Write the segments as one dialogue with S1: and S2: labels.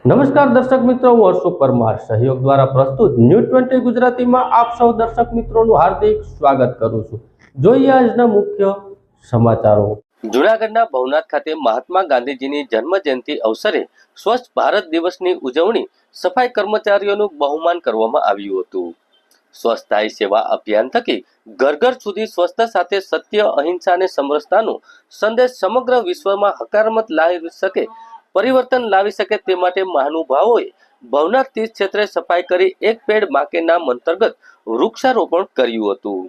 S1: નમસ્કાર દર્શક મિત્રો, હું હર્ષુ પરમાર સહયોગ દ્વારા પ્રસ્તુત ન્યૂઝ 20 ગુજરાતીમાં આપ સૌ દર્શક મિત્રોનું હાર્દિક સ્વાગત કરું છું। જોઈએ આજના મુખ્ય સમાચારો। જૂનાગઢના ભવનાથ ખાતે મહાત્મા ગાંધીજીની જન્મ જયંતિ અવસરે સ્વચ્છ ભારત દિવસની ઉજવણી સફાઈ કર્મચારીઓનું બહુમાન કરવામાં આવ્યું હતું। સ્વચ્છતા હી સેવા અભિયાન થકી ઘર ઘર સુધી સ્વચ્છતા સાથે સત્ય, અહિંસા અને સમરસતાનો સંદેશ સમગ્ર વિશ્વમાં હકારાત્મક લાવી શકે, પરિવર્તન લાવી શકે તે માટે મહાનુભાવોએ ભવનાથ તીર્થ ક્ષેત્રે સફાઈ કરી એક પેડ માં કે નામ અંતર્ગત વૃક્ષારોપણ કર્યું હતું।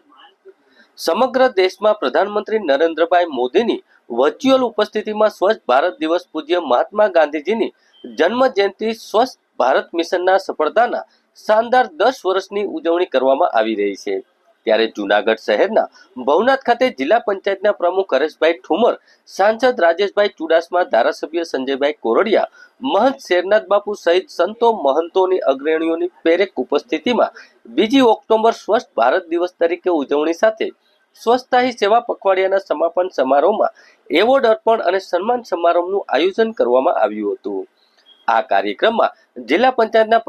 S1: સમગ્ર દેશમાં પ્રધાનમંત્રી નરેન્દ્રભાઈ મોદીની વર્ચ્યુઅલ ઉપસ્થિતિમાં સ્વચ્છ ભારત દિવસ પૂજ્ય મહાત્મા ગાંધીજીની જન્મ જયંતિ સ્વચ્છ ભારત મિશનના સફળતાના શાનદાર 10 વર્ષની ઉજવણી કરવામાં આવી રહી છે। ત્યારે જૂનાગઢ શહેરના ભવનાથ ખાતે જિલ્લા પંચાયતના પ્રમુખ હરેશભાઈ ઠુમર, સાંસદ રાજેશભાઈ ચુડાસમા, ધારાસભ્ય સંજયભાઈ કોરડિયા, મહંત શેરનાથ બાપુ સહિત સંતો મહંતોની અગ્રણીઓની પ્રેરક ઉપસ્થિતિમાં 2 ઓક્ટોબર સ્વચ્છ ભારત દિવસ તરીકે ઉજવણી સાથે સ્વચ્છતા હી સેવા પખવાડિયાના સમાપન સમારોહમાં એવોર્ડ અર્પણ અને સન્માન સમારોહનું આયોજન કરવામાં આવ્યું હતું। આ કાર્યક્રમમાં જિલ્લા પંચાયતના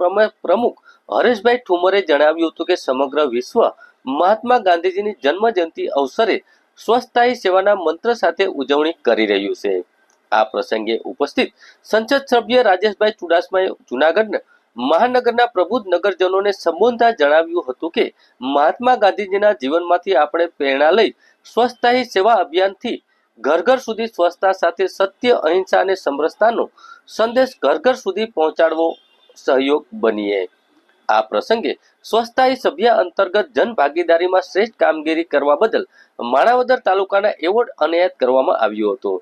S1: પ્રમુખ હરેશભાઈ ઠુમરે જણાવ્યું હતું કે સમગ્ર વિશ્વ મહાત્મા ગાંધીજીની જન્મ જયંતિ અવસરે સ્વચ્છતા હી સેવાના મંત્ર સાથે ઉજવણી કરી રહ્યું છે। આ પ્રસંગે ઉપસ્થિત સંસદ સભ્ય રાજેશભાઈ ચુડાસમાએ જૂનાગઢ મહાનગરના પ્રબુદ્ધ નગરજનોને સંબોધતા જણાવ્યું હતું કે મહાત્મા ગાંધીજીના જીવનમાંથી આપણે પ્રેરણા લઈ સ્વચ્છતા હી સેવા અભિયાનથી ઘર ઘર સુધી સ્વચ્છતા સાથે સત્ય, અહિંસા અને સમરસતાનો સંદેશ ઘર ઘર સુધી પહોંચાડવો સહયોગ બનીએ। આ પ્રસંગે સ્વચ્છતા હી સભ્ય અંતર્ગત જન ભાગીદારીમાં શ્રેષ્ઠ કામગીરી કરવા બદલ માણાવદર તાલુકાના એવોર્ડ એનાયત કરવામાં આવ્યો હતો।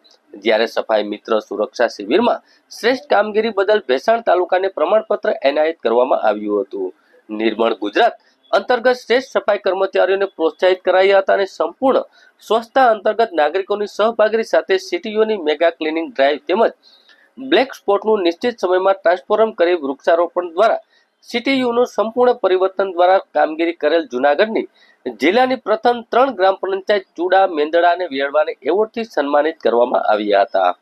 S1: જ્યારે સફાઈ મિત્ર સુરક્ષા શિબિરમાં શ્રેષ્ઠ કામગીરી બદલ ભેસાણ તાલુકાને પ્રમાણપત્ર એનાયત કરવામાં આવ્યું હતું। નિર્મળ ગુજરાત અંતર્ગત શ્રેષ્ઠ સફાઈ કર્મચારીઓને પ્રોત્સાહિત કરાયા હતા અને સંપૂર્ણ સ્વચ્છતા અંતર્ગત નાગરિકોની સહભાગી સાથે સિટીઓની મેગા ક્લિનિંગ ડ્રાઈવ તેમજ બ્લેક સ્પોટનું નિશ્ચિત સમયમાં ટ્રાન્સફોર્મ કરી વૃક્ષારોપણ દ્વારા સિટીયુનું સંપૂર્ણ પરિવર્તન દ્વારા કામગીરી કરેલ જૂનાગઢની જિલ્લાની પ્રથમ 3 ગ્રામ પંચાયત ચુડા, મેંદડા અને વેળવાને એવોર્ડથી સન્માનિત કરવામાં આવ્યા હતા।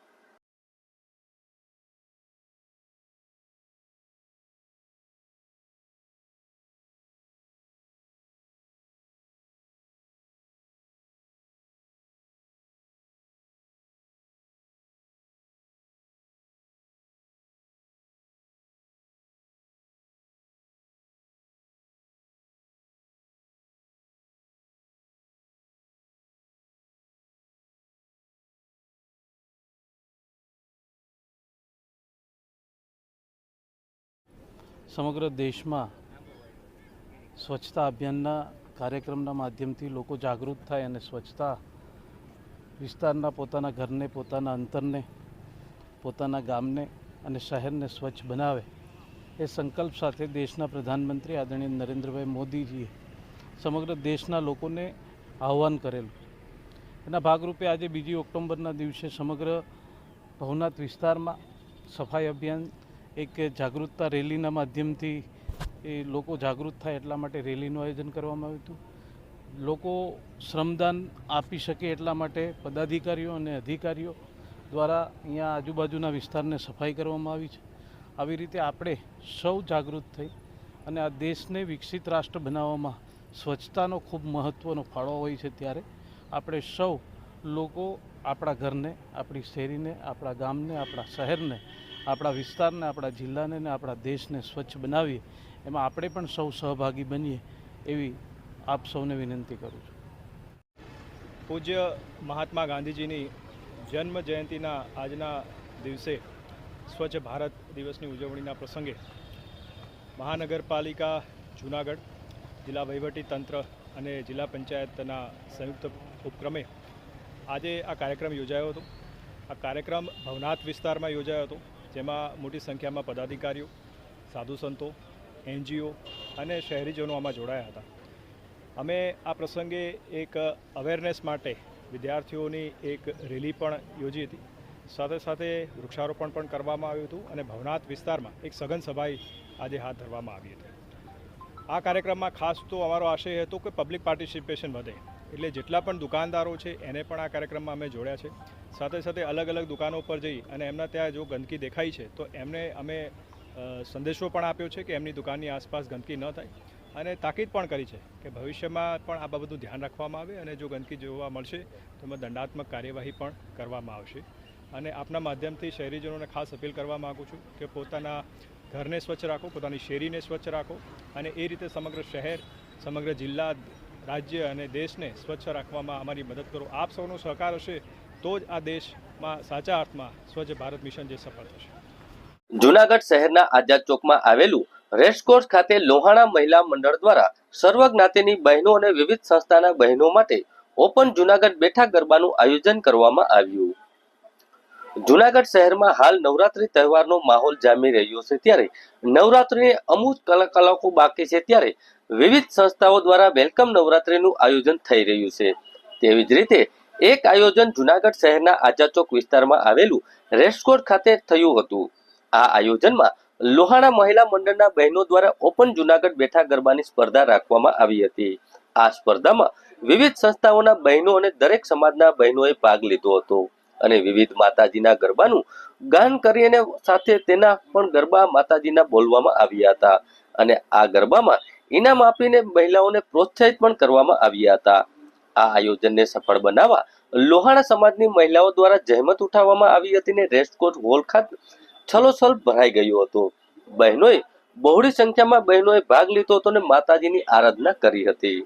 S2: સમગ્ર દેશમાં સ્વચ્છતા અભિયાનના કાર્યક્રમના માધ્યમથી લોકો જાગૃત થાય અને સ્વચ્છતા વિસ્તારના પોતાના ઘરને, પોતાના અંતરને, પોતાના ગામને અને શહેરને સ્વચ્છ બનાવે એ સંકલ્પ સાથે દેશના પ્રધાનમંત્રી આદરણીય નરેન્દ્રભાઈ મોદીજીએ સમગ્ર દેશના લોકોને આહ્વાન કરેલું। એના ભાગરૂપે આજે 2 ઓક્ટોબરના દિવસે સમગ્ર ભવનાથ વિસ્તારમાં સફાઈ અભિયાન એક જાગૃતતા રેલીના માધ્યમથી એ લોકો જાગૃત થાય એટલા માટે રેલીનું આયોજન કરવામાં આવ્યું હતું। લોકો શ્રમદાન આપી શકે એટલા માટે પદાધિકારીઓ અને અધિકારીઓ દ્વારા અહીંયા આજુબાજુના વિસ્તારને સફાઈ કરવામાં આવી છે। આવી રીતે આપણે સૌ જાગૃત થઈ અને આ દેશને વિકસિત રાષ્ટ્ર બનાવવામાં સ્વચ્છતાનો ખૂબ મહત્ત્વનો ફાળો હોય છે। ત્યારે આપણે સૌ લોકો આપણા ઘરને, આપણી શેરીને, આપણા ગામને, આપણા શહેરને, આપણા વિસ્તારને, આપણા જિલ્લાને અને આપણા દેશને સ્વચ્છ બનાવીએ એમાં આપણે પણ સૌ સહભાગી બનીએ એવી આપ સૌને વિનંતી કરું છું।
S3: પૂજ્ય મહાત્મા ગાંધીજીની જન્મ જયંતિના આજના દિવસે સ્વચ્છ ભારત દિવસની ઉજવણીના પ્રસંગે મહાનગરપાલિકા જૂનાગઢ, જિલ્લા વહીવટી તંત્ર અને જિલ્લા પંચાયતના સંયુક્ત ઉપક્રમે આજે આ કાર્યક્રમ યોજાયો હતો। આ કાર્યક્રમ ભવનાથ વિસ્તારમાં યોજાયો હતો, જેમાં મોટી સંખ્યામાં પદાધિકારીઓ, સાધુ સંતો, NGO અને શહેરીજનો આમાં જોડાયા હતા। અમે આ પ્રસંગે એક અવેરનેસ માટે વિદ્યાર્થીઓની એક રેલી પણ યોજી હતી, સાથે સાથે વૃક્ષારોપણ પણ કરવામાં આવ્યું હતું અને ભવનાથ વિસ્તારમાં એક સઘન સભાઈ આજે હાથ ધરવામાં આવી હતી। આ કાર્યક્રમમાં ખાસ તો અમારો આશય હતો કે પબ્લિક પાર્ટિસિપેશન વધે, એટલે જેટલા પણ દુકાનદારો છે એને પણ આ કાર્યક્રમમાં અમે જોડ્યા છે। સાથે સાથે અલગ અલગ દુકાનો પર જઈ અને એમના ત્યાં જો ગંદકી દેખાય છે તો એમને અમે સંદેશો પણ આપ્યો છે કે એમની દુકાનની આસપાસ ગંદકી ન થાય અને તાકીદ પણ કરી છે કે ભવિષ્યમાં પણ આ બાબતનું ધ્યાન રાખવામાં આવે અને જો ગંદકી જોવા મળશે તો એમાં દંડાત્મક કાર્યવાહી પણ કરવામાં આવશે. અને આપના માધ્યમથી શહેરીજનોને ખાસ અપીલ કરવા માગું છું કે પોતાના ઘરને સ્વચ્છ રાખો, પોતાની શેરીને સ્વચ્છ રાખો અને એ રીતે સમગ્ર શહેર, સમગ્ર જિલ્લા, રાજ્ય અને દેશને સ્વચ્છ રાખવામાં અમારી મદદ કરો. આપ સૌનો સહકાર હશે તો જ આ દેશમાં સાચા અર્થમાં સ્વચ્છ ભારત મિશન જે સફળ થશે.
S1: જૂનાગઢ શહેરના આઝાદ ચોકમાં આવેલું રેસકોર્સ ખાતે લોહાણા મહિલા મંડળ દ્વારા સર્વ જ્ઞાતિની બહેનો અને વિવિધ સંસ્થાના બહેનો માટે ઓપન જૂનાગઢ બેઠા ગરબાનું આયોજન કરવામાં આવ્યું. જૂનાગઢ શહેરમાં હાલ નવરાત્રી તહેવારનો માહોલ જામી રહ્યો છે, ત્યારે નવરાત્રીને અમુક કલાકો બાકી છે, ત્યારે વિવિધ સંસ્થાઓ દ્વારા વેલકમ નવરાત્રીનું આયોજન થઈ રહ્યું છે. તેવી જ રીતે એક આયોજન જૂનાગઢ શહેરના આઝાદ ચોક વિસ્તારમાં આવેલું રેસકોર્સ ખાતે થયું હતું. આ આયોજનમાં લોહાણા મહિલા મંડળના બહેનો દ્વારા ઓપન જૂનાગઢ બેઠા ગરબાની સ્પર્ધા રાખવામાં આવી હતી. આ સ્પર્ધામાં વિવિધ સંસ્થાઓના બહેનો અને દરેક સમાજના બહેનોએ ભાગ લીધો હતો અને વિવિધ માતાજીના ગરબાનું ગાન કરીને સાથે તેના પણ ગરબા માતાજીના બોલવામાં આવ્યા હતા અને આ ગરબામાં ઇનામ આપીને મહિલાઓને પ્રોત્સાહિત પણ કરવામાં આવ્યા હતા. આ આયોજનને સફળ બનાવવા લોહાણા સમાજની મહિલાઓ દ્વારા જહેમત ઉઠાવવામાં આવી હતી ને રેસકોર્સ હોલ ખાતે છલોછલ ભરાઈ ગયો હતો. બહેનોએ બહોળી સંખ્યામાં બહેનોએ ભાગ લીધો હતો અને માતાજીની આરાધના કરી હતી.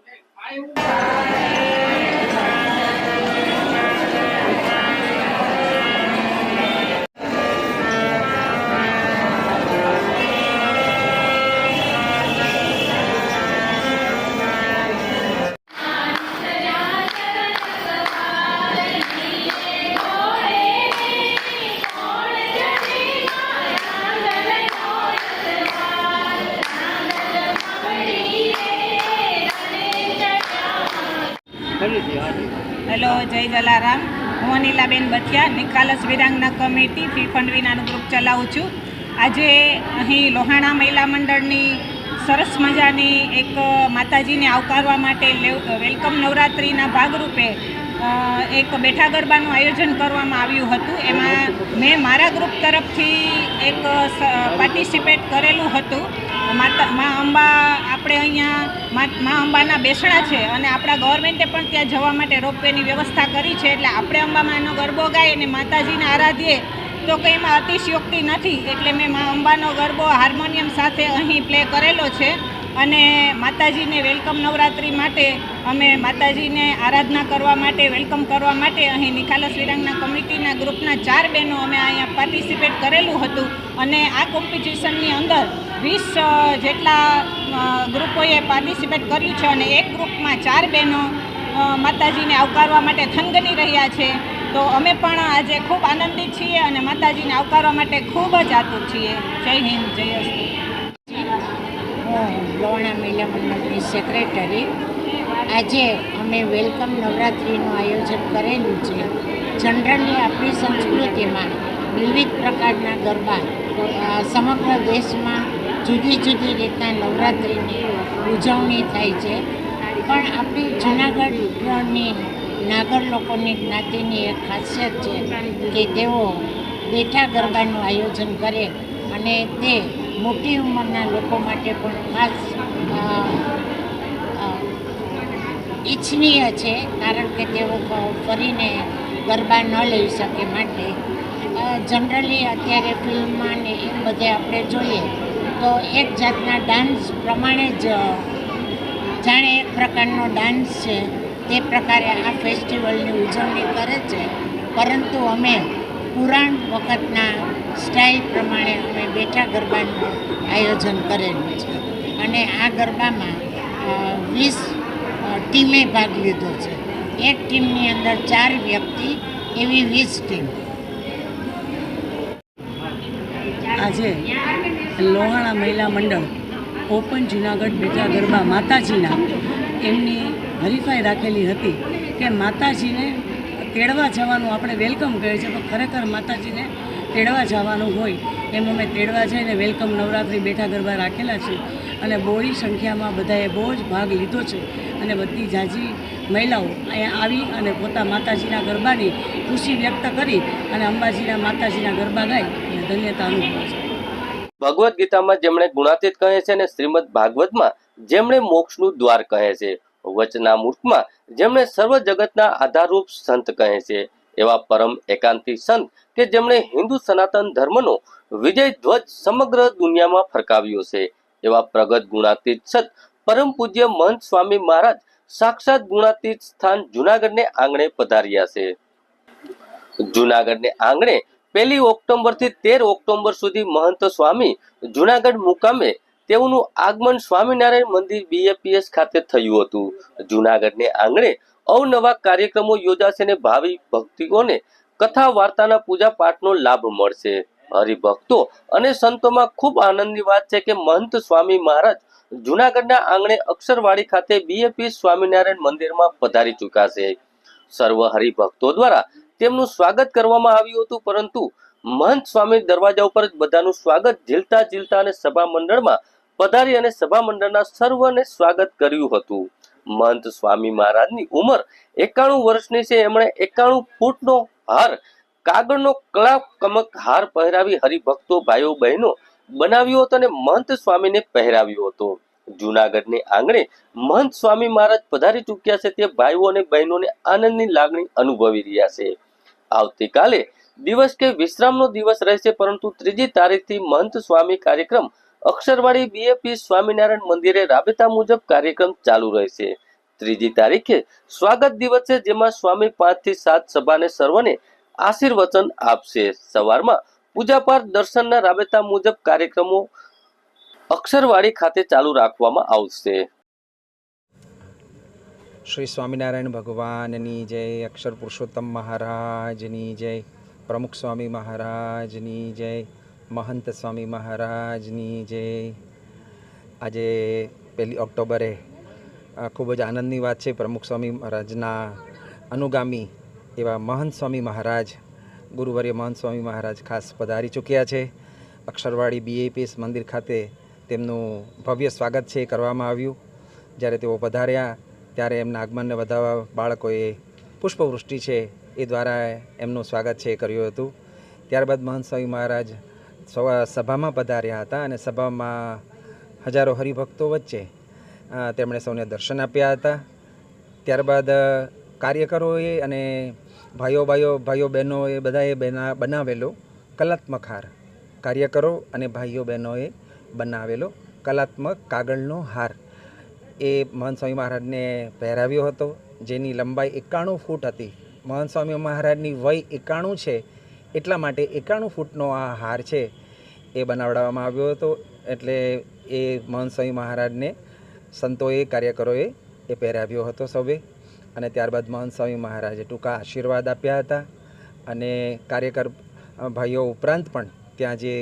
S4: હેલો, જય જલારામ. હું અનિલાબેન બથિયા, નિખાલસ વિરાંગના કમિટી ફી ફંડ વિનાનું ગ્રુપ ચલાવું છું. આજે અહીં લોહાણા મહિલા મંડળની સરસ મજાની એક માતાજીને આવકારવા માટે વેલકમ નવરાત્રિના ભાગરૂપે એક બેઠા ગરબાનું આયોજન કરવામાં આવ્યું હતું. એમાં મેં મારા ગ્રુપ તરફથી એક પાર્ટિસિપેટ કરેલું હતું. મા અંબા આપણે અહીંયા મા અંબાના બેસણા છે અને આપણા ગવર્મેન્ટે પણ ત્યાં જવા માટે રોપવેની વ્યવસ્થા કરી છે. એટલે આપણે અંબામાંનો ગરબો ગાય અને માતાજીને આરાધીએ તો કંઈ એમાં અતિશયોક્તિ નથી. એટલે મેં મા અંબાનો ગરબો હાર્મોનિયમ સાથે અહીં પ્લે કરેલો છે અને માતાજીને વેલકમ નવરાત્રિ માટે અમે માતાજીને આરાધના કરવા માટે, વેલકમ કરવા માટે અહીં નિખાલસ વિરાંગના કમિટીના ગ્રુપના 4 બહેનો અમે અહીંયા પાર્ટિસિપેટ કરેલું હતું. અને આ કોમ્પિટિશનની અંદર 20 જેટલા ગ્રુપોએ પાર્ટિસિપેટ કર્યું છે અને એક ગ્રુપમાં 4 બહેનો માતાજીને આવકારવા માટે થનગની રહ્યા છે. તો અમે પણ આજે ખૂબ આનંદિત છીએ અને માતાજીને આવકારવા માટે ખૂબ જ આતુર છીએ. જય હિન્દ, જય અસ્તુ.
S5: હું લોહાણા મહિલા મંડળની સેક્રેટરી. આજે અમે વેલકમ નવરાત્રિનું આયોજન કરેલું છે. જનરલી આપણી સંસ્કૃતિમાં વિવિધ પ્રકારના ગરબા સમગ્ર દેશમાં જુદી જુદી રીતના નવરાત્રિની ઉજવણી થાય છે. પણ આપણી જૂનાગઢની નાગર લોકોની જ્ઞાતિની એક ખાસિયત છે કે તેઓ બેઠા ગરબાનું આયોજન કરે અને તે મોટી ઉંમરના લોકો માટે પણ ખાસ ઈચ્છનીય છે, કારણ કે તેઓ ફરીને ગરબા ન લઈ શકે માટે. જનરલી અત્યારે ફિલ્મમાં ને એ બધે આપણે જોઈએ તો એક જાતના ડાન્સ પ્રમાણે જ જાણે એક પ્રકારનો ડાન્સ છે તે પ્રકારે આ ફેસ્ટિવલની ઉજવણી કરે છે. પરંતુ અમે પુરાણ વખતના સ્ટાઇલ પ્રમાણે અમે બેઠા ગરબાનું આયોજન કરેલું છે અને આ ગરબામાં 20 ટીમે ભાગ લીધો છે. એક ટીમની અંદર 4 વ્યક્તિ, એવી 20 ટીમ.
S6: આજે લોહાણા મહિલા મંડળ ઓપન જૂનાગઢ બેઠા ગરબા માતાજીના એમની હરીફાઈ રાખેલી હતી કે માતાજીને તેડવા જવાનું આપણે વેલકમ કહે છે, તો ખરેખર માતાજીને તેડવા જવાનું હોય એમ અમે તેડવા જઈને વેલકમ નવરાત્રિ બેઠા ગરબા રાખેલા છે અને બહોળી સંખ્યામાં બધાએ બહુ જ ભાગ લીધો છે અને બધી જાજી મહિલાઓ અહીંયા આવી અને પોતા માતાજીના ગરબાની ખુશી વ્યક્ત કરી અને અંબાજીના માતાજીના ગરબા ગાઈ અને ધન્યતા અનુભવે છે.
S1: ભગવદ્ ગીતામાં જેમણે ગુણાતીત કહે છે અને શ્રીમદ ભાગવતમાં જેમણે મોક્ષનું દ્વાર કહે છે, વચનામૃતમાં જેમણે સર્વ જગતના આધારરૂપ સંત કહે છે, એવા પરમ એકાંતી સંત કે જેમણે હિન્દુ સનાતન ધર્મનો વિજય ધ્વજ સમગ્ર દુનિયામાં ફરકાવ્યો છે, એવા પ્રગટ ગુણાતીત સત પરમ પૂજ્ય મહંત સ્વામી મહારાજ સાક્ષાત ગુણાતીત સ્થાન જુનાગઢને આંગણે પધાર્યા છે. જુનાગઢને આંગણે 1 ઓક્ટોબરથી 13 ઓક્ટોબર સુધી મહંત સ્વામી જુનાગઢ મુકામે તેઓનું આગમન સ્વામિનારાયણ મંદિર BAPS ખાતે થયું હતું. જુનાગઢને આંગણે અવનવા કાર્યક્રમો યોજાશે અને ભાવિ ભક્તિઓને કથા વાર્તાના પૂજા પાઠનો લાભ મળશે. હરિભક્તો અને સંતોમાં ખૂબ આનંદની વાત છે કે મહંત સ્વામી મહારાજ જુનાગઢના આંગણે અક્ષરવાડી ખાતે BAPS સ્વામિનારાયણ મંદિરમાં પધારી ચૂક્યા છે. સર્વ હરિભક્તો દ્વારા તેમનું સ્વાગત કરવામાં આવ્યું હતું, પરંતુ મહંત સ્વામી દરવાજા ઉપર જ બધાનું સ્વાગત ઝીલતા ઝીલતા અને સભા મંડળમાં પધારી અને સભા મંડળના સર્વને સ્વાગત કર્યું હતું. મહંત સ્વામી મહારાજની ઉંમર 91 વર્ષની છે. એમણે 91 ફૂટનો હાર, કાગળનો કલાત્મક હાર પહેરાવી હરિભક્તો ભાઈઓ બહેનો બનાવ્યો હતો અને મહંત સ્વામીને પહેરાવ્યો હતો. જુનાગઢની આંગણે મહંત સ્વામી મહારાજ પધારી ચૂક્યા છે તે ભાઈઓ અને બહેનોને આનંદની લાગણી અનુભવી રહ્યા છે. આવતીકાલે દિવસ કે વિશ્રામનો દિવસ રહેશે, પરંતુ 3જી તારીખથી મહંત સ્વામી કાર્યક્રમ અક્ષરવાડી BAPS સ્વામિનારાયણ મંદિરે રાબેતા મુજબ કાર્યક્રમ ચાલુ રહેશે. 3જી તારીખે સ્વાગત દિવસ છે, જેમાં સ્વામી 5 થી 7 સભાને સર્વને આશીર્વચન આપશે. સવારમાં પૂજાપાઠ દર્શનના રાબેતા મુજબ કાર્યક્રમો અક્ષરવાડી ખાતે ચાલુ રાખવામાં આવશે.
S7: શ્રી સ્વામિનારાયણ ભગવાનની જય, અક્ષર પુરુષોત્તમ મહારાજની જય, પ્રમુખ સ્વામી મહારાજની જય, મહંત સ્વામી મહારાજની જય. આજે 1 ઓક્ટોબરે ખૂબ જ આનંદની વાત છે. પ્રમુખ સ્વામી મહારાજના અનુગામી એવા મહંત સ્વામી મહારાજ, ગુરુવર્ય મહંત સ્વામી મહારાજ ખાસ પધારી ચૂક્યા છે. અક્ષરવાડી BAPS મંદિર ખાતે તેમનું ભવ્ય સ્વાગત છે કરવામાં આવ્યું. જ્યારે તેઓ પધાર્યા ત્યારે એમના આગમનને વધાવવા બાળકોએ પુષ્પવૃષ્ટિ છે એ દ્વારા એમનું સ્વાગત છે કર્યું હતું. ત્યારબાદ મહંત સ્વામી મહારાજ સભામાં પધાર્યા હતા અને સભામાં હજારો હરિભક્તો વચ્ચે તેમણે સૌને દર્શન આપ્યા હતા. ત્યારબાદ કાર્યકરોએ અને ભાઈઓ બહેનોએ બધાએ બનાવેલો કલાત્મક હાર, કાર્યકરો અને ભાઈઓ બહેનોએ બનાવેલો કલાત્મક કાગળનો હાર એ મહંત સ્વામી મહારાજને પહેરાવ્યો હતો, જેની લંબાઈ 91 ફૂટ હતી. મહંત સ્વામી મહારાજની વય 91 છે, એટલા માટે 91 ફૂટનો આ હાર છે એ બનાવડાવવામાં આવ્યો હતો. એટલે એ મહંત સ્વામી મહારાજને સંતોએ, કાર્યકરોએ એ પહેરાવ્યો હતો સૌએ. અને ત્યારબાદ મહંત સ્વામી મહારાજે ટૂંકા આશીર્વાદ આપ્યા હતા. અને કાર્યકર ભાઈઓ ઉપરાંત પણ ત્યાં જે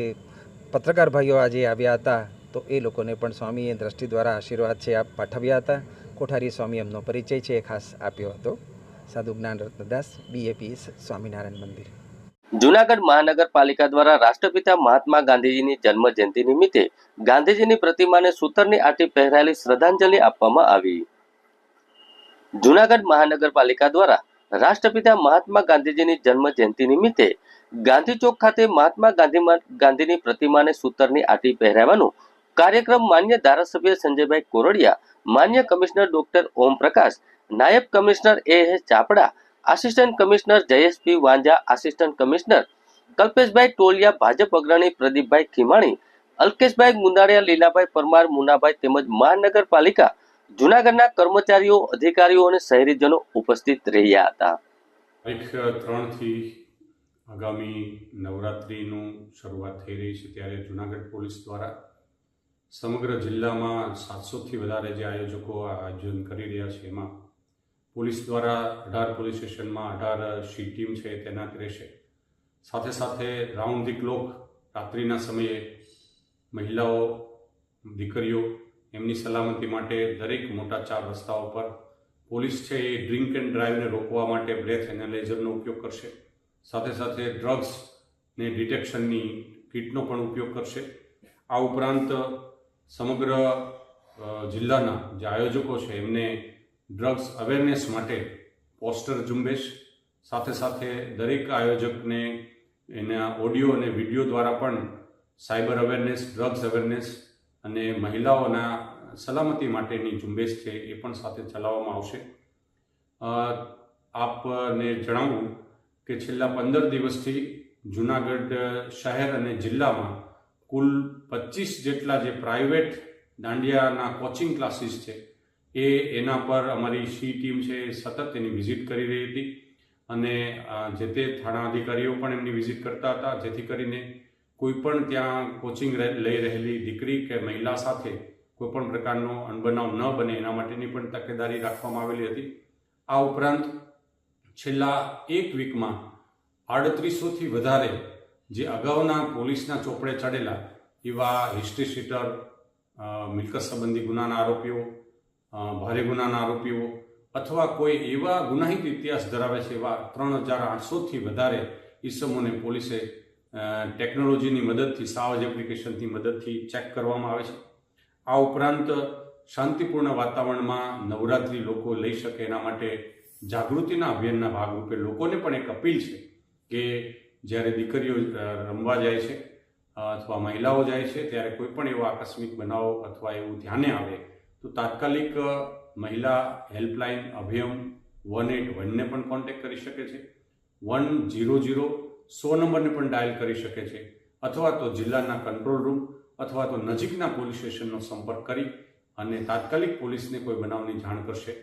S7: પત્રકાર ભાઈઓ આજે આવ્યા હતા તો એ લોકોને પણ સ્વામીએ દ્રષ્ટિ દ્વારા આશીર્વાદ છે આપ પાઠવ્યા હતા. કોઠારી સ્વામી એમનો પરિચય છે એ ખાસ આપ્યો હતો. સાધુ જ્ઞાન રત્નદાસ, BAPS સ્વામિનારાયણ મંદિર.
S1: જુનાગઢ મહાનગરપાલિકા દ્વારા રાષ્ટ્રપિતા મહાત્મા ગાંધીજીની જન્મ જયંતિ નિમિત્તે ગાંધીજીની પ્રતિમાને સૂતરની આંટી પહેરાયેલી શ્રદ્ધાંજલિ આપવામાં આવી. જુનાગઢ મહાનગરપાલિકા દ્વારા રાષ્ટ્રપિતા મહાત્મા ગાંધીજીની જન્મ જયંતિ નિમિત્તે ગાંધી ચોક ખાતે મહાત્મા ગાંધીની પ્રતિમાને સૂતરની આંટી પહેરાવવાનો કાર્યક્રમ માન્ય ધારાસભ્ય સંજયભાઈ કોરડિયા, માન્ય કમિશનર ડોક્ટર ઓમ પ્રકાશ, નાયબ commissioner AS Chapda, assistant commissioner Jayesh P Vanza, assistant commissioner કલ્પેશભાઈ ટોલિયા, ભાજપ અગ્રણી પ્રદીપભાઈ ખીમાણી, અલ્કેશભાઈ મુંદાળિયા, લીલાભાઈ પરમાર, મુનાભાઈ તેમજ મહાનગરપાલિકા જુનાગઢના કર્મચારીઓ, અધિકારીઓ અને શહેરીજનો ઉપસ્થિત રહ્યા હતા.
S8: તારીખ 3 થી આગામી નવરાત્રિનું શરૂઆત થઈ રહી છે, ત્યારે જુનાગઢ પોલીસ દ્વારા સમગ્ર જિલ્લામાં 700થી વધારે જે આયોજકો આયોજન કરી રહ્યા છે, એમાં પોલીસ દ્વારા 18 પોલીસ સ્ટેશનમાં 18 શી ટીમ છે તૈનાત રહેશે. સાથે સાથે રાઉન્ડ ધી ક્લોક રાત્રિના સમયે મહિલાઓ, દીકરીઓ એમની સલામતી માટે દરેક મોટા 4 રસ્તાઓ પર પોલીસ છે એ ડ્રિંક એન્ડ ડ્રાઈવને રોકવા માટે બ્રેથ એનાલાઇઝરનો ઉપયોગ કરશે. સાથે સાથે ડ્રગ્સને ડિટેક્શનની કિટનો પણ ઉપયોગ કરશે. આ ઉપરાંત સમગ્ર જિલ્લાના જે આયોજકો છે એમને ડ્રગ્સ અવેરનેસ માટે પોસ્ટર ઝુંબેશ, સાથે સાથે દરેક આયોજકને એના ઓડિયો અને વિડીયો દ્વારા પણ સાયબર અવેરનેસ, ડ્રગ્સ અવેરનેસ અને મહિલાઓના સલામતી માટેની ઝુંબેશ છે એ પણ સાથે ચલાવવામાં આવશે. આપને જણાવું કે છેલ્લા 15 દિવસથી જૂનાગઢ શહેર અને જિલ્લામાં કુલ 25 જેટલા જે પ્રાઇવેટ દાંડિયાના કોચિંગ ક્લાસીસ છે એના પર અમારી સી ટીમ છે એ સતત એની વિઝિટ કરી રહી હતી અને જે તે થાણા અધિકારીઓ પણ એમની વિઝિટ કરતા હતા, જેથી કરીને કોઈ પણ ત્યાં કોચિંગ લઈ રહેલી દીકરી કે મહિલા સાથે કોઈ પણ પ્રકારનો અનબનાવ ન બને એના માટેની પણ તકેદારી રાખવામાં આવેલી હતી. આ ઉપરાંત છેલ્લા એક વીકમાં 3800થી વધારે જે અગાઉના પોલીસના ચોપડે ચડેલા એવા હિસ્ટ્રી શીટર, મિલકત સંબંધી ગુનાના આરોપીઓ, ભારે ગુનાના આરોપીઓ અથવા કોઈ એવા ગુનાહિત ઇતિહાસ ધરાવે છે એવા 3800થી વધારે ઇસમોને પોલીસે ટેકનોલોજીની મદદથી, સાવજ એપ્લિકેશનની મદદથી ચેક કરવામાં આવે છે. આ ઉપરાંત શાંતિપૂર્ણ વાતાવરણમાં નવરાત્રિ લોકો લઈ શકે એના માટે જાગૃતિના અભિયાનના ભાગરૂપે લોકોને પણ એક અપીલ છે કે જ્યારે દીકરીઓ રમવા જાય છે અથવા મહિલાઓ જાય છે ત્યારે કોઈ પણ એવો આકસ્મિક બનાવો અથવા એવું ધ્યાને આવે તો તાત્કાલિક મહિલા હેલ્પલાઇન અભિયમ 181ને પણ કોન્ટેક્ટ કરી શકે છે. 100 નંબરને પણ ડાયલ કરી શકે છે અથવા તો જિલ્લાના કંટ્રોલ રૂમ અથવા તો નજીકના પોલીસ સ્ટેશનનો સંપર્ક કરી અને તાત્કાલિક પોલીસને કોઈ બનાવની જાણ કરશે.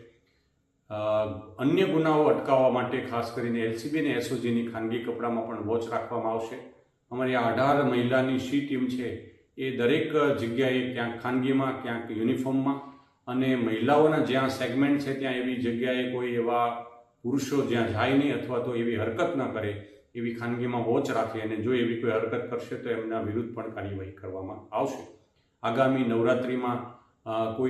S8: અન્ય ગુનાઓ અટકાવવા માટે ખાસ કરીને એલસીબી અને એસઓજીની ખાનગી કપડામાં પણ વોચ રાખવામાં આવશે. અમારી 18 મહિલાની સી ટીમ છે એ દરેક જગ્યાએ ક્યાંક ખાનગીમાં, ક્યાંક યુનિફોર્મમાં અને મહિલાઓના જ્યાં સેગમેન્ટ છે ત્યાં એવી જગ્યાએ કોઈ એવા પુરુષો જ્યાં જાય નહીં અથવા તો એવી હરકત ન કરે એવી ખાનગીમાં વોચ રાખે અને જો એવી કોઈ હરકત કરશે તો એમના વિરુદ્ધ પણ કાર્યવાહી કરવામાં આવશે. આગામી નવરાત્રિમાં કોઈ